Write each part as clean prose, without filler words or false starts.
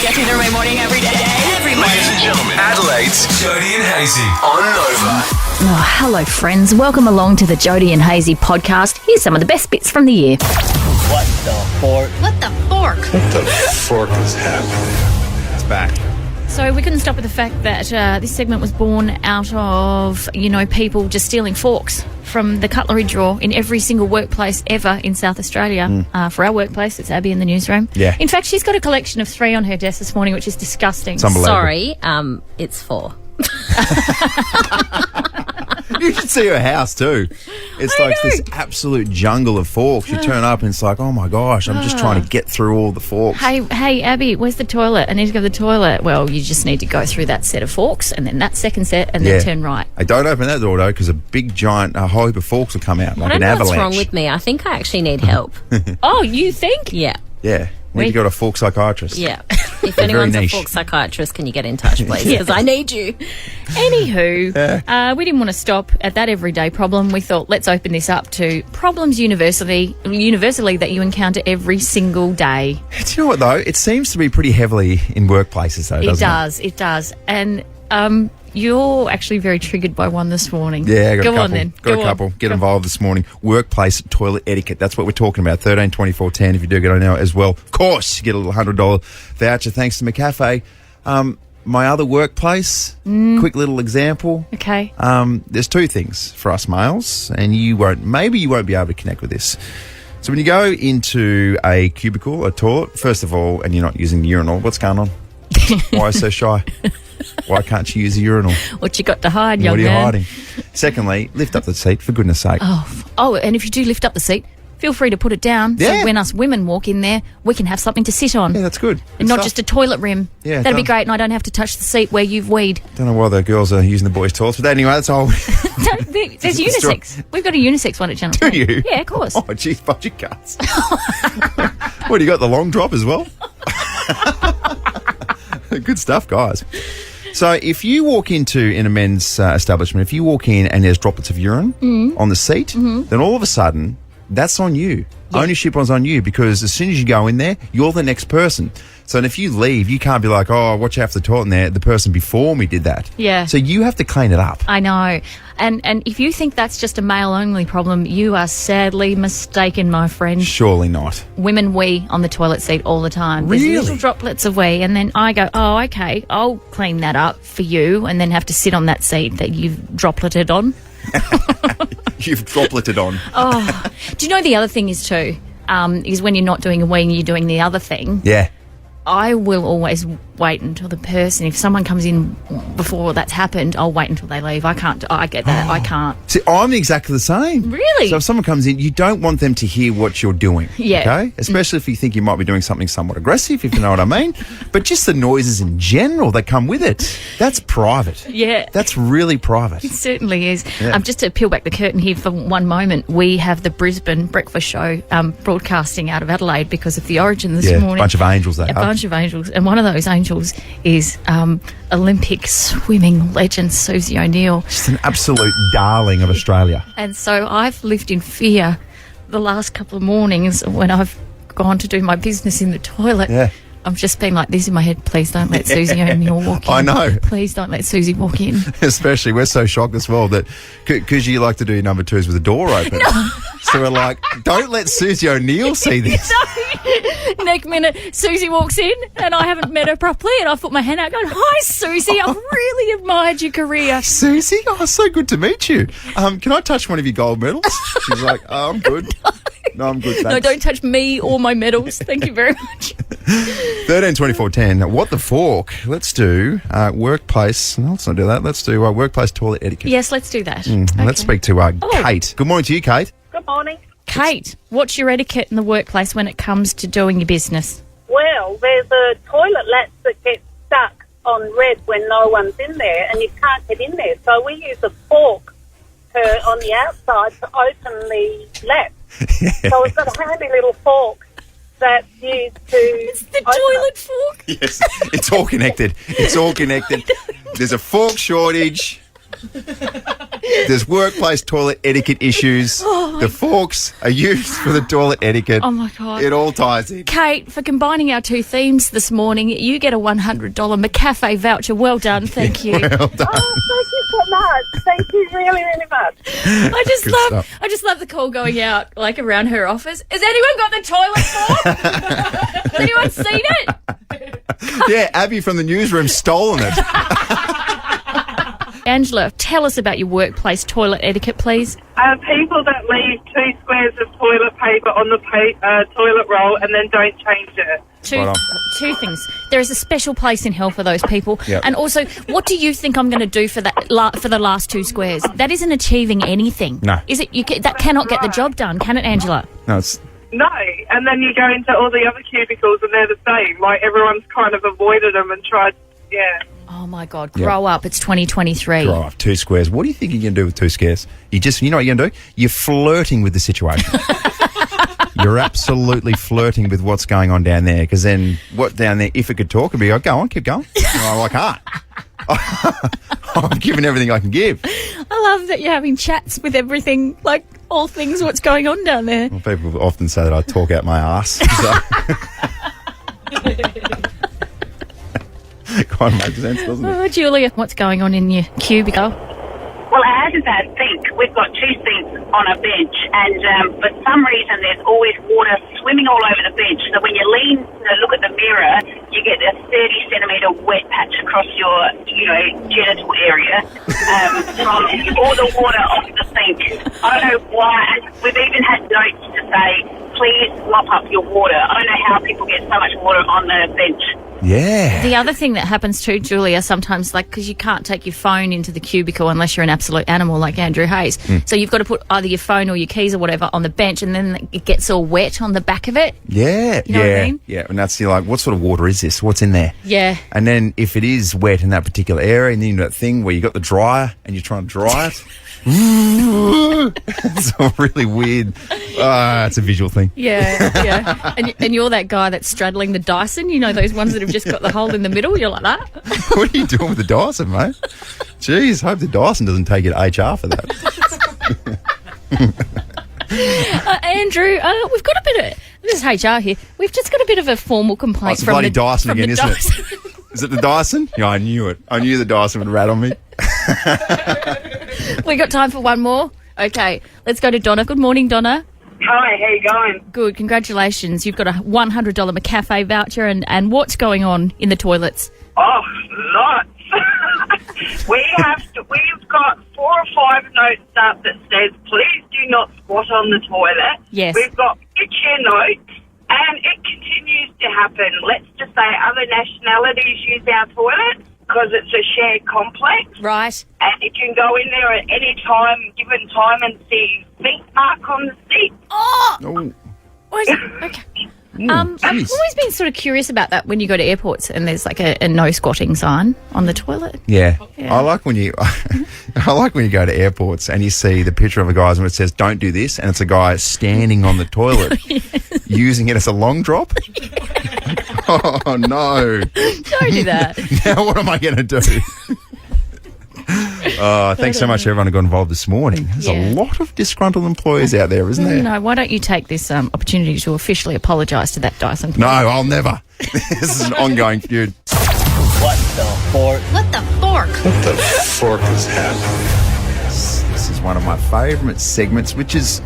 Get in every morning, every day, every morning. Ladies and gentlemen, Adelaide's Jodie and Hayesy on Nova. Oh, hello, friends. Welcome along to the Jodie and Hayesy podcast. Here's some of the best bits from the year. What the fork? What the fork? What the fork is happening? It's back. So we couldn't stop at the fact that this segment was born out of, people just stealing forks from the cutlery drawer in every single workplace ever in South Australia. For our workplace, it's Abby in the newsroom. Yeah. In fact, she's got a collection of 3 on her desk this morning, which is disgusting. It's unbelievable. Sorry, it's 4. You should see her house too. It's I like know. this absolute jungle of forks. You turn up and it's like, oh my gosh, I'm just trying to get through all the forks. Hey, Abby, where's the toilet? I need to go to the toilet. Well, you just need to go through that set of forks and then that second set and then turn right. Hey, don't open that door though, because a big giant whole heap of forks will come out like I an don't know avalanche. what's wrong with me. I think I actually need help. Oh, you think? Yeah. Yeah, need to go to a fork psychiatrist. Yeah. If anyone's a niche. fork psychiatrist, can you get in touch, please? Because I need you. Anywho, we didn't want to stop at that everyday problem. We thought, let's open this up to problems universally that you encounter every single day. Do you know what though? It seems to be pretty heavily in workplaces though, doesn't it? It does. And you're actually very triggered by one this morning. Yeah, I got Go a couple. on then. Got Go a couple. on. Get involved this morning. Workplace toilet etiquette. That's what we're talking about. 13 24 10 if you do get on now as well. Of course, you get a little $100 voucher thanks to McCafe. My other workplace, quick little example. Okay. There's 2 things for us males, and you won't be able to connect with this. So when you go into a cubicle, a toilet, first of all, and you're not using the urinal, what's going on? Why so shy? Why can't you use the urinal? What you got to hide, young What are you man? hiding? Secondly, lift up the seat, for goodness sake. Oh, and if you do lift up the seat, feel free to put it down. Yeah. So when us women walk in there, we can have something to sit on. Yeah, that's good. And not just a toilet rim. Yeah, That'd be done. great, and I don't have to touch the seat where you've weed. Don't know why the girls are using the boys' toilets, but anyway, that's all. There's unisex. We've got a unisex one at Channel 10. Do you? Yeah, of course. Oh, geez, budget cuts. What, you got the long drop as well? Good stuff, guys. So if you walk in a men's establishment, if you walk in and there's droplets of urine on the seat, then all of a sudden, that's on you. Ownership is on you, because as soon as you go in there, you're the next person. So if you leave, you can't be like, oh, watch out for the toilet in there. The person before me did that. Yeah. So you have to clean it up. I know. And if you think that's just a male-only problem, you are sadly mistaken, my friend. Surely not. Women wee on the toilet seat all the time. Really? There's little droplets of wee, and then I go, oh, okay, I'll clean that up for you, and then have to sit on that seat that you've dropleted on. You've dropleted on. Oh, do you know the other thing is too, is when you're not doing a wee and you're doing the other thing, Yeah. I will always wait until the person, if someone comes in before that's happened, I'll wait until they leave. I get that. I can't. See, I'm exactly the same. Really? So if someone comes in, you don't want them to hear what you're doing. Yeah. Okay? Especially if you think you might be doing something somewhat aggressive, if you know what I mean. But just the noises in general that come with it, that's private. Yeah. That's really private. It certainly is. Yeah. Just to peel back the curtain here for one moment, we have the Brisbane Breakfast Show broadcasting out of Adelaide because of the origin this morning. A bunch of angels they A are. bunch of angels. And one of those angels is Olympic swimming legend Susie O'Neill. Just an absolute darling of Australia. And so I've lived in fear the last couple of mornings when I've gone to do my business in the toilet. Yeah. I've just been like this in my head, please don't let Susie O'Neill walk in. I know. Please don't let Susie walk in. Especially, we're so shocked as well that because you like to do your number 2s with the door open. So we're like, don't let Susie O'Neill see this. Next minute, Susie walks in and I haven't met her properly, and I put my hand out going, hi, Susie, I've really admired your career. Susie, oh, so good to meet you. Can I touch one of your gold medals? She's like, oh, I'm good. No, I'm good, thanks. No, don't touch me or my medals. Thank you very much. 13 24 10. What the fork? Let's do workplace. No, let's not do that. Let's do workplace toilet etiquette. Yes, let's do that. Let's speak to Kate. Good morning to you, Kate. Good morning. Kate, what's your etiquette in the workplace when it comes to doing your business? Well, there's a toilet latch that gets stuck on red when no one's in there, and you can't get in there. So we use a fork on the outside to open the latch. So we've got a handy little fork that's used to... It's the toilet fork. Yes, it's all connected. It's all connected. There's a fork shortage. There's workplace toilet etiquette issues. The forks are used for the toilet etiquette. Oh, my God. It all ties in. Kate, for combining our two themes this morning, you get a $100 McCafe voucher. Well done. Thank you. Well done. Oh, thank you so much. Thank you really, really much. I just Good love stuff. I just love the call going out like around her office. Has anyone got the toilet fork? Has anyone seen it? Yeah, Abby from the newsroom stolen it. Angela, tell us about your workplace toilet etiquette, please. People that leave 2 squares of toilet paper on the toilet roll and then don't change it. Right on. Two things. There is a special place in hell for those people. Yep. And also, what do you think I'm going to do for that for the last 2 squares? That isn't achieving anything. No. Is it? That cannot get the job done, can it, Angela? No, it's... No, and then you go into all the other cubicles and they're the same. Like, everyone's kind of avoided them and tried, Oh, my God. Grow up. It's 2023. Right, 2 squares. What do you think you're going to do with 2 squares? You know what you're going to do? You're flirting with the situation. You're absolutely flirting with what's going on down there, because then what down there, if it could talk, it'd be like, go on, keep going. Oh, I can't. I'm giving everything I can give. I love that you're having chats with everything, like all things, what's going on down there. Well, people often say that I talk out my arse. Kind of makes sense, doesn't it? Oh, Julia, what's going on in your cubicle? Well, ours is our sink. We've got 2 sinks on a bench, and for some reason there's always water swimming all over the bench. So when you lean to look at the mirror, you get a 30-centimetre wet patch across your, genital area from all the water off the sink. I don't know why. We've even had notes to say, please mop up your water. I don't know how people get so much water on the bench. Yeah. The other thing that happens too, Julia, sometimes, like, because you can't take your phone into the cubicle unless you're an absolute animal like Andrew Hayes. So you've got to put either your phone or your keys or whatever on the bench, and then it gets all wet on the back of it. Yeah. You know what I mean? Yeah. And that's, you're like, what sort of water is this? What's in there? Yeah. And then if it is wet in that particular area, and then you do that thing where you got the dryer and you're trying to dry it. It's all really weird. It's a visual thing. Yeah. And you're that guy that's straddling the Dyson, those ones that have just got the hole in the middle. You're like that. What are you doing with the Dyson, mate? Jeez, hope the Dyson doesn't take you to HR for that. Andrew, we've got a bit of... This is HR here. We've just got a bit of a formal complaint It's the from bloody the Dyson from again, the isn't Dyson. it? Is it the Dyson? Yeah, I knew it. I knew the Dyson would rat on me. We got time for one more? Okay, let's go to Donna. Good morning, Donna. Hi, how you going? Good, congratulations. You've got a $100 McCafe voucher, and what's going on in the toilets? Oh, lots. We've got 4 or 5 notes up that says, please do not squat on the toilet. Yes. We've got picture notes, and it continues to happen. Let's just say other nationalities use our toilets because it's a shared complex. Right. And you can go in there at any given time, and see feet mark on the seat. Oh. Okay. I've always been sort of curious about that when you go to airports and there's like a no squatting sign on the toilet. Yeah. Yeah. I like when you go to airports and you see the picture of a guy and it says, don't do this, and it's a guy standing on the toilet using it as a long drop. Oh, no. Don't do that. Now what am I going to do? Thanks so much to everyone who got involved this morning. There's a lot of disgruntled employees out there, isn't there? No, why don't you take this opportunity to officially apologise to that Dyson? No, I'll never. This is an ongoing feud. What the fork? What the fork? The fork is happening. This is one of my favourite segments, which is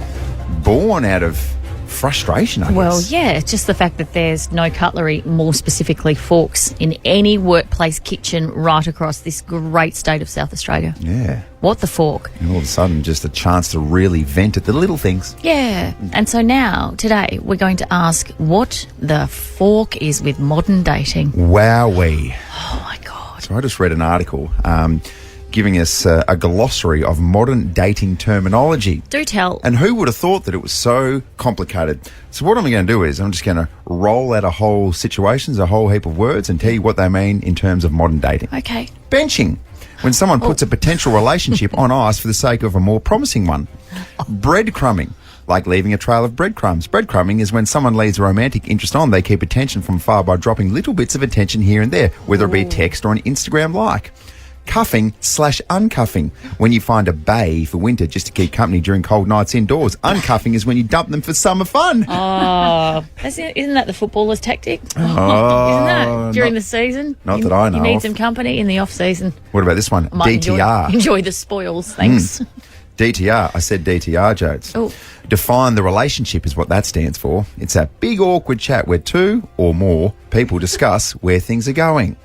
born out of frustration, I guess. Well, yeah, it's just the fact that there's no cutlery, more specifically forks, in any workplace kitchen right across this great state of South Australia. Yeah. What the fork? And all of a sudden, just a chance to really vent at the little things. Yeah. And so now, today, we're going to ask what the fork is with modern dating. Wowee. Oh, my God. So I just read an article giving us a glossary of modern dating terminology. Do tell. And who would have thought that it was so complicated? So what I'm going to do is I'm just going to roll out a whole situations, a whole heap of words, and tell you what they mean in terms of modern dating. Okay. Benching, when someone puts a potential relationship on ice for the sake of a more promising one. Breadcrumbing, like leaving a trail of breadcrumbs. Breadcrumbing is when someone leaves a romantic interest on. They keep attention from far by dropping little bits of attention here and there, whether it be text or an Instagram like. Cuffing/uncuffing. When you find a bae for winter just to keep company during cold nights indoors. Uncuffing is when you dump them for summer fun. Oh, isn't that the footballer's tactic? Oh, Isn't that during the season? Not that I know You need of. some company in the off season. What about this one? Might DTR. Enjoy the spoils. Thanks. DTR. I said DTR, Jodes. Oh. Define the relationship is what that stands for. It's that big awkward chat where two or more people discuss where things are going.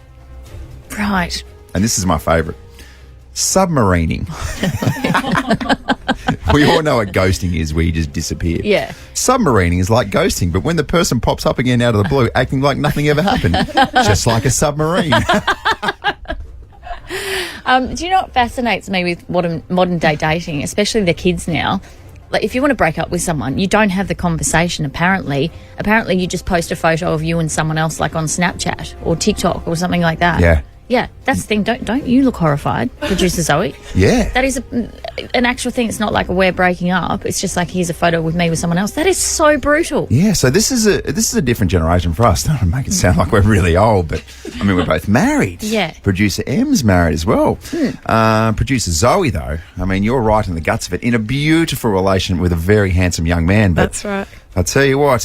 Right. And this is my favourite. Submarining. We all know what ghosting is, where you just disappear. Yeah. Submarining is like ghosting, but when the person pops up again out of the blue, acting like nothing ever happened. Just like a submarine. Do you know what fascinates me with modern day dating, especially the kids now? Like, if you want to break up with someone, you don't have the conversation, apparently. Apparently, you just post a photo of you and someone else, like on Snapchat or TikTok or something like that. Yeah. Yeah, that's the thing. Don't you look horrified, producer Zoe? Yeah. That is an actual thing. It's not like we're breaking up. It's just like, here's a photo with me with someone else. That is so brutal. Yeah, so this is a different generation for us. Don't make it sound like we're really old, but I mean, we're both married. Yeah. Producer M's married as well. Producer Zoe, though, I mean, you're right in the guts of it, in a beautiful relation with a very handsome young man. But That's right. I'll tell you what,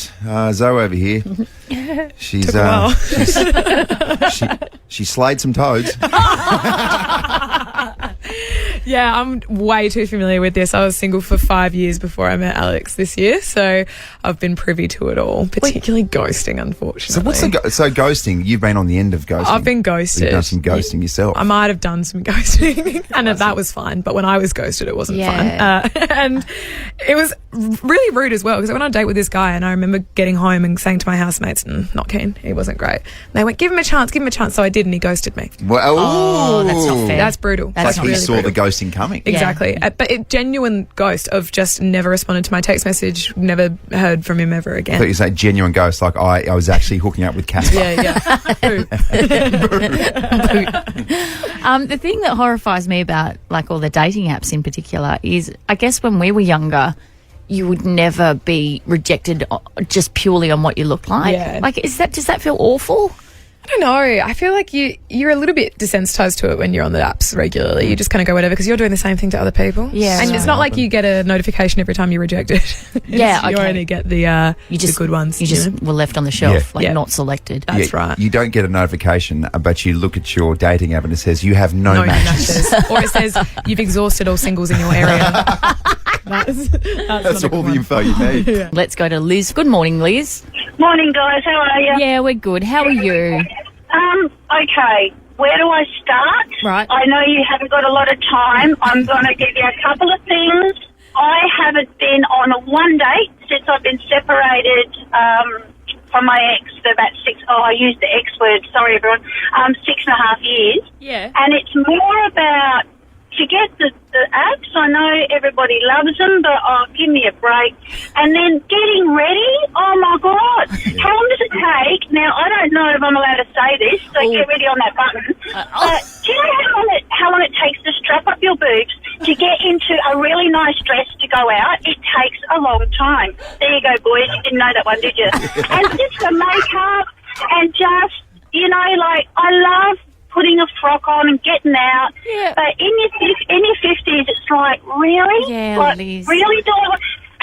Zoe over here, she's Took a while. she slayed some toads. Yeah, I'm way too familiar with this. I was single for 5 years before I met Alex this year, so I've been privy to it all, particularly ghosting, unfortunately. So so ghosting? You've been on the end of ghosting. I've been ghosted. You've done some ghosting yourself. I might have done some ghosting, and that was fine. But when I was ghosted, it wasn't fun. And it was really rude as well, because I went on a date with this guy, and I remember getting home and saying to my housemates, not keen, he wasn't great. And they went, give him a chance. So I did, and he ghosted me. Well, Oh, that's not fair. That's brutal. That's like not he really saw brutal. the ghosting coming. Exactly. But a genuine ghost of just never responded to my text message, never heard from him ever I again. thought you say genuine ghost, like I was actually hooking up with Casper. Yeah. The thing that horrifies me about, like, all the dating apps in particular is, I guess when we were younger, you would never be rejected just purely on what you look like. Yeah. Like, does that feel awful? I don't know. I feel like you're a little bit desensitized to it when you're on the apps regularly. You just kind of go whatever, because you're doing the same thing to other people. Yeah, and right. it's not like you get a notification every time you're rejected. Yeah, You okay. only get the good ones. You just know? were left on the shelf, Yeah. like Yeah. not selected. That's right. You don't get a notification, but you look at your dating app and it says you have no No matches. matches. Or it says you've exhausted all singles in your area. That's That's not a good all the one. info you need. Let's go to Liz. Good morning, Liz. Morning, guys. How are you? Yeah, we're good. How are you? Okay. Where do I start? Right. I know you haven't got a lot of time. I'm going to give you a couple of things. I haven't been on a one date since I've been separated from my ex for about I used the X word, sorry everyone, 6.5 years. Yeah. And it's more about, to get the apps, I know everybody loves them, but give me a break. And then getting ready, oh my God, how long does it take? Now, I don't know if I'm allowed to say this, so get ready on that button. But do you know how long it takes to strap up your boobs to get into a really nice dress to go out? It takes a long time. There you go, boys. You didn't know that one, did you? And just the makeup and just, like, I love putting a frock on and getting out. Yeah. But in your 50s, it's like, really? Yeah, like, Liz. really?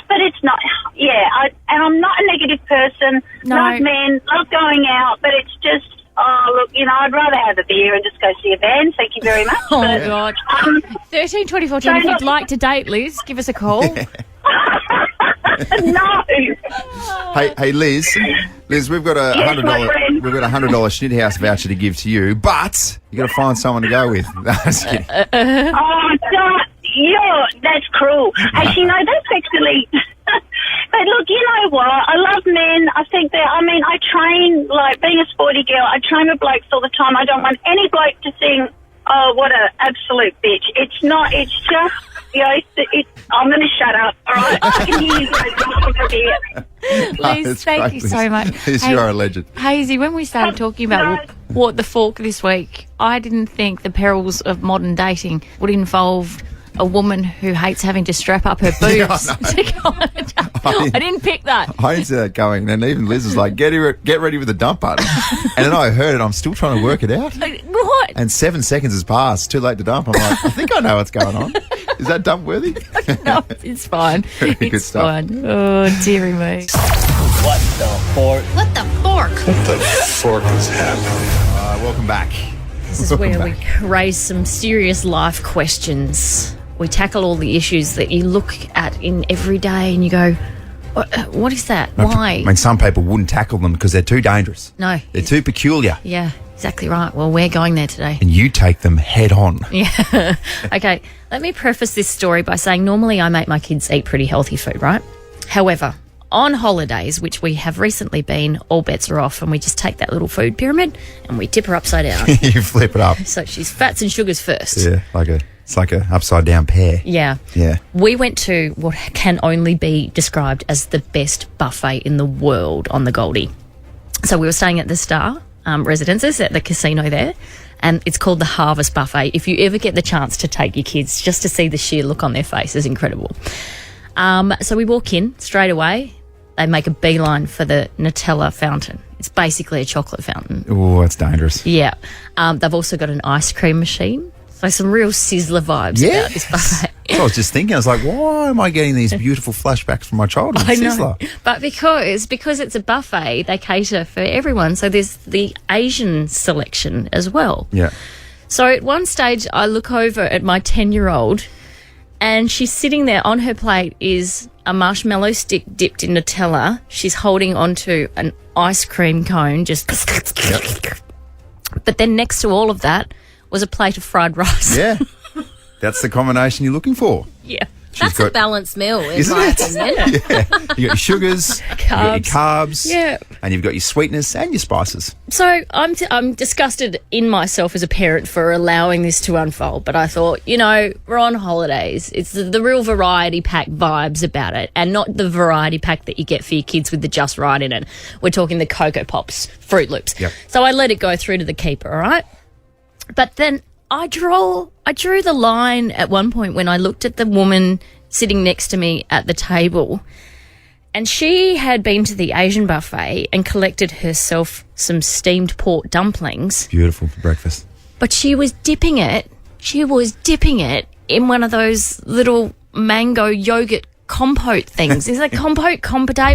But it's not. Yeah, and I'm not a negative person. No. Love men, love going out, but it's just, look, I'd rather have a beer and just go see a band. Thank you very much. Oh, But, God. 13 24 So 10. If look- you'd like to date, Liz, give us a call. no. Hey, Liz, we've got a Yes, my $100. friend. We've got a $100 Schnithouse voucher to give to you, but you got to find someone to go with. No, just kidding. That's cruel. Actually, no, that's actually... But look, you know what? I love men. I think that, I train, like, being a sporty girl, I train with blokes all the time. I don't want any bloke to think, oh, what an absolute bitch. It's not, it's just, I'm going to shut up, all right? I can hear you guys talking a bit. Liz, That's thank great, you Liz. so much. Liz, Hey, you are a legend. Hazy, when we started talking about what the fork this week, I didn't think the perils of modern dating would involve a woman who hates having to strap up her boobs. Yeah, to go on a date. I didn't pick that. I didn't see that going, and even Liz was like, get ready with the dump button. And then I heard it, I'm still trying to work it out. Well, what? And 7 seconds has passed. Too late to dump. I'm like, I think I know what's going on. Is that dump worthy? No, it's fine. Very good It's stuff. fine. Oh, dearie me. What the fork? What the fork? Welcome back. This is where we raise some serious life questions. We tackle all the issues that you look at in every day and you go, what is that? Why? I mean, some people wouldn't tackle them because they're too dangerous. No. They're too peculiar. Yeah, exactly right. Well, we're going there today. And you take them head on. Yeah. Okay, let me preface this story by saying normally I make my kids eat pretty healthy food, right? However, on holidays, which we have recently been, all bets are off and we just take that little food pyramid and we tip her upside down. You flip it up. So she's fats and sugars first. Yeah, it's like a upside down pear. Yeah. Yeah. We went to what can only be described as the best buffet in the world on the Goldie. So we were staying at the Star Residences at the casino there, and it's called the Harvest Buffet. If you ever get the chance to take your kids, just to see the sheer look on their face is incredible. So we walk in straight away. They make a beeline for the Nutella fountain. It's basically a chocolate fountain. Oh, that's dangerous. Yeah. They've also got an ice cream machine. So some real sizzler vibes about this buffet. So I was just thinking, I was like, why am I getting these beautiful flashbacks from my childhood? I know. Sizzler. But because it's a buffet, they cater for everyone. So there's the Asian selection as well. Yeah. So at one stage, I look over at my 10-year-old and she's sitting there. On her plate is a marshmallow stick dipped in Nutella. She's holding onto an ice cream cone, just... Yep. But then next to all of that was a plate of fried rice. Yeah. That's the combination you're looking for. Yeah. That's a balanced meal, in Isn't my it? opinion. Yeah. You got your sugars, you got your carbs, Yeah. and you've got your sweetness and your spices. So I'm disgusted in myself as a parent for allowing this to unfold. But I thought, we're on holidays. It's the real variety pack vibes about it, and not the variety pack that you get for your kids with the just right in it. We're talking the Cocoa Pops, Fruit Loops. Yep. So I let it go through to the keeper, all right? But then I drew the line at one point when I looked at the woman sitting next to me at the table, and she had been to the Asian buffet and collected herself some steamed pork dumplings, Beautiful for breakfast. but she was dipping it in one of those little mango yogurt compote things. Is that compote,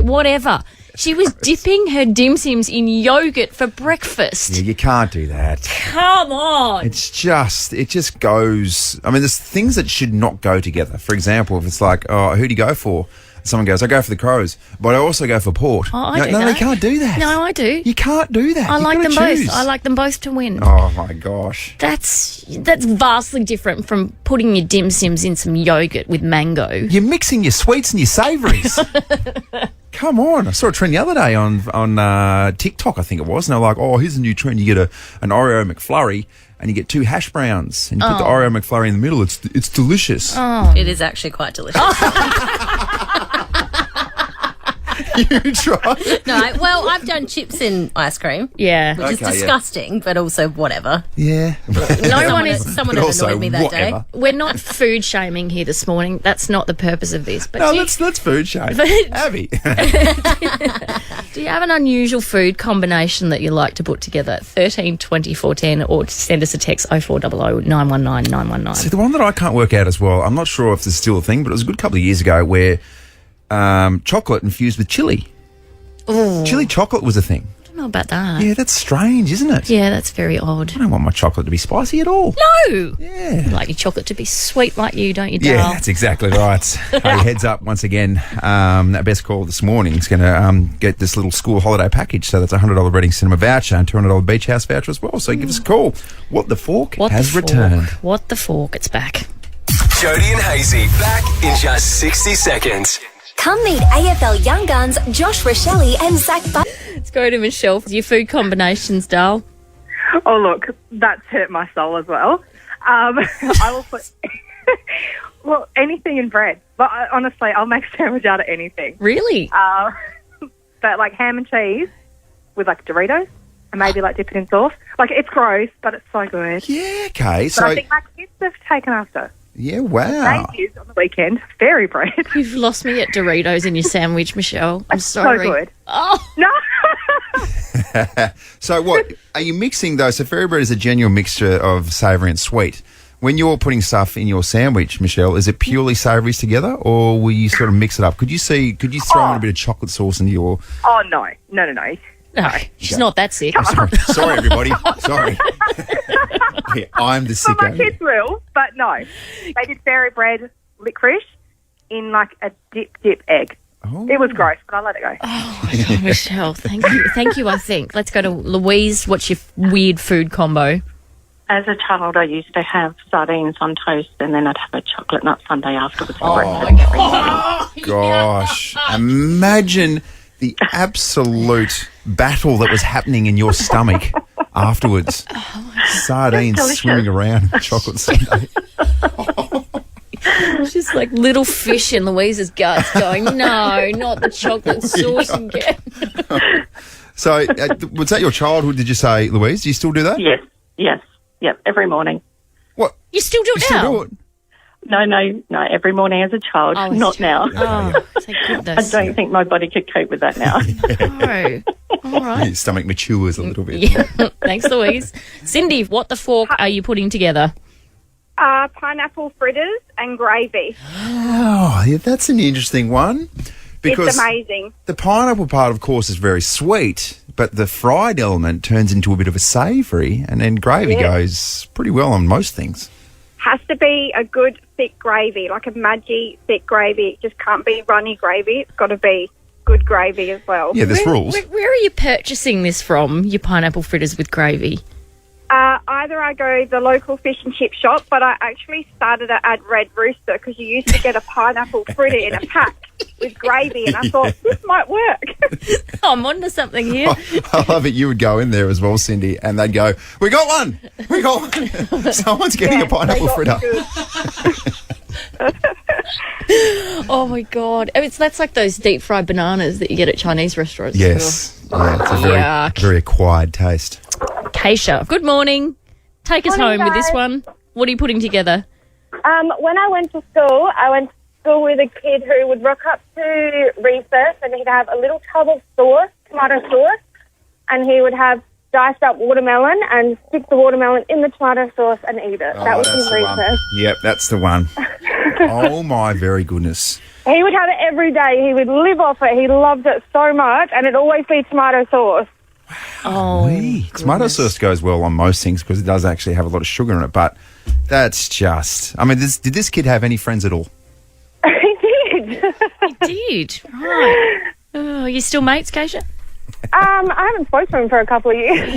whatever. She was dipping her dim sims in yogurt for breakfast. Yeah, you can't do that. Come on. It just goes. I mean, there's things that should not go together. For example, if it's like, oh, who do you go for? Someone goes, I go for the Crows, but I also go for port. Oh, I no, do no, that. you can't do that. No, I do. You can't do that. I You've like gotta them choose. both. I like them both to win. Oh my gosh. That's vastly different from putting your dim sims in some yogurt with mango. You're mixing your sweets and your savouries. Come on. I saw a trend the other day on TikTok, I think it was, and they're like, oh, here's a new trend. You get an Oreo McFlurry and you get 2 hash browns and you put the Oreo McFlurry in the middle. It's delicious. It is actually quite delicious. You tried it? No, I've done chips in ice cream, Yeah. which is Okay, yeah. disgusting, but also whatever. Yeah. Someone had also annoyed me that whatever. day. We're not food shaming here this morning. That's not the purpose of this. But No, do, you, let's food shame. But- Abby. do you have an unusual food combination that you like to put together? 13 24 10, or send us a text 0400 919 919. See, the one that I can't work out as well, I'm not sure if this is still a thing, but it was a good couple of years ago where chocolate infused with chili. Ooh. Chili chocolate was a thing. I don't know about that. Yeah, that's strange, isn't it? Yeah, that's very odd. I don't want my chocolate to be spicy at all. No! Yeah. You like your chocolate to be sweet like you, don't you, Yeah, Dal? that's exactly right. Hey, heads up once again. That best call this morning is going to get this little school holiday package. So that's a $100 Reading Cinema voucher and $200 Beach House voucher as well. So give us a call. What the Fork has returned. What the Fork? It's back. Jodie and Hayesy back in just 60 seconds. Come meet AFL Young Guns Josh Rochelle and Zach Let's go to Michelle for your food combinations, Dal. Oh, look, that's hurt my soul as well. I will put, well, anything in bread. But honestly, I'll make a sandwich out of anything. Really? But like ham and cheese with like Doritos and maybe like dip it in sauce. Like, it's gross, but it's so good. Yeah, okay. But So, I think my kids have taken after. yeah, wow. They use on the weekend. Fairy bread. You've lost me at Doritos in your sandwich, Michelle. I'm sorry. So good. Oh, No. So what, are you mixing though? So fairy bread is a genuine mixture of savoury and sweet. When you're putting stuff in your sandwich, Michelle, is it purely savouries together or will you sort of mix it up? Could you throw in a bit of chocolate sauce into your... Oh, no. No. No, she's not that sick. Sorry, everybody. Sorry. Yeah, I'm the Well, my sicko. kids will, but no. They did fairy bread licorice in like a dip egg. Oh. It was gross, but I let it go. Oh, Michelle, thank you, I think. Let's go to Louise. What's your weird food combo? As a child, I used to have sardines on toast and then I'd have a chocolate nut sundae afterwards. Oh, gosh. Imagine the absolute battle that was happening in your stomach afterwards. Sardines swimming around chocolate sundae. It's just like little fish in Louise's guts going, no, not the chocolate sauce again. So, was that your childhood, did you say, Louise? Do you still do that? Yes. Yep, every morning. What? You still do it now? Still do it? No, every morning as a child, not now. Oh, thank I goodness. don't think my body could cope with that now. No. All right. Your stomach matures a little bit. Yeah. Thanks, Louise. Cindy, what the fork are you putting together? Pineapple fritters and gravy. Oh, yeah, that's an interesting one. Because it's amazing. the pineapple part, of course, is very sweet, but the fried element turns into a bit of a savoury, and then gravy goes pretty well on most things. Has to be a good thick gravy, like a Maggi thick gravy. It just can't be runny gravy. It's got to be good gravy as well. Yeah, there's rules. Where are you purchasing this from, your pineapple fritters with gravy? Either I go the local fish and chip shop, but I actually started it at Red Rooster because you used to get a pineapple fritter in a pack with gravy, and I thought, this might work. I'm onto something here. I love it. You would go in there as well, Cindy, and they'd go, we got one. Someone's getting a pineapple fritter. Oh, my God. That's like those deep-fried bananas that you get at Chinese restaurants. Yes. Yeah, it's a Yuck. very acquired taste. Keisha, good morning. Take us Morning, home with this guys. one. What are you putting together? When I went to school, with a kid who would rock up to recess and he'd have a little tub of sauce, tomato sauce, and he would have diced up watermelon and stick the watermelon in the tomato sauce and eat it. That was his that's the one. recess. Yep, that's the one. Oh, my very goodness. He would have it every day. He would live off it. He loved it so much, and it'd always be tomato sauce. Oh, Tomato sauce goes well on most things because it does actually have a lot of sugar in it, but that's just... I mean, did this kid have any friends at all? He did. He did. Right. Oh, are you still mates, Keisha? I haven't spoken to him for a couple of years.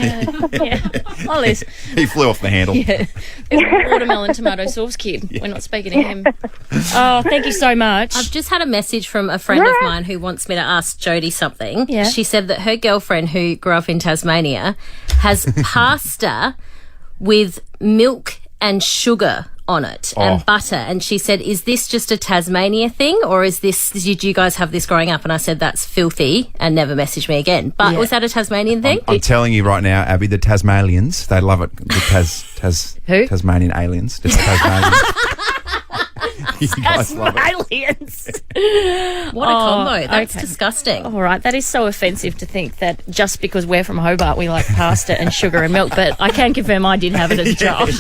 Yeah. Oh, Liz. He flew off the handle. Yeah. There's watermelon tomato sauce kid. We're not speaking to him. Oh, thank you so much. I've just had a message from a friend of mine who wants me to ask Jodie something. Yeah. She said that her girlfriend, who grew up in Tasmania, has pasta with milk and sugar on it and butter. And she said, is this just a Tasmania thing or did you guys have this growing up? And I said, that's filthy, and never messaged me again. But was that a Tasmanian thing? I'm telling you right now, Abby, the Tasmanians, they love it. The Who? Tasmanian aliens. The Tasmanians. You guys love it. Aliens. What a combo. That's disgusting. All right, that is so offensive to think that just because we're from Hobart, we like pasta and sugar and milk. But I can confirm I did have it as a child.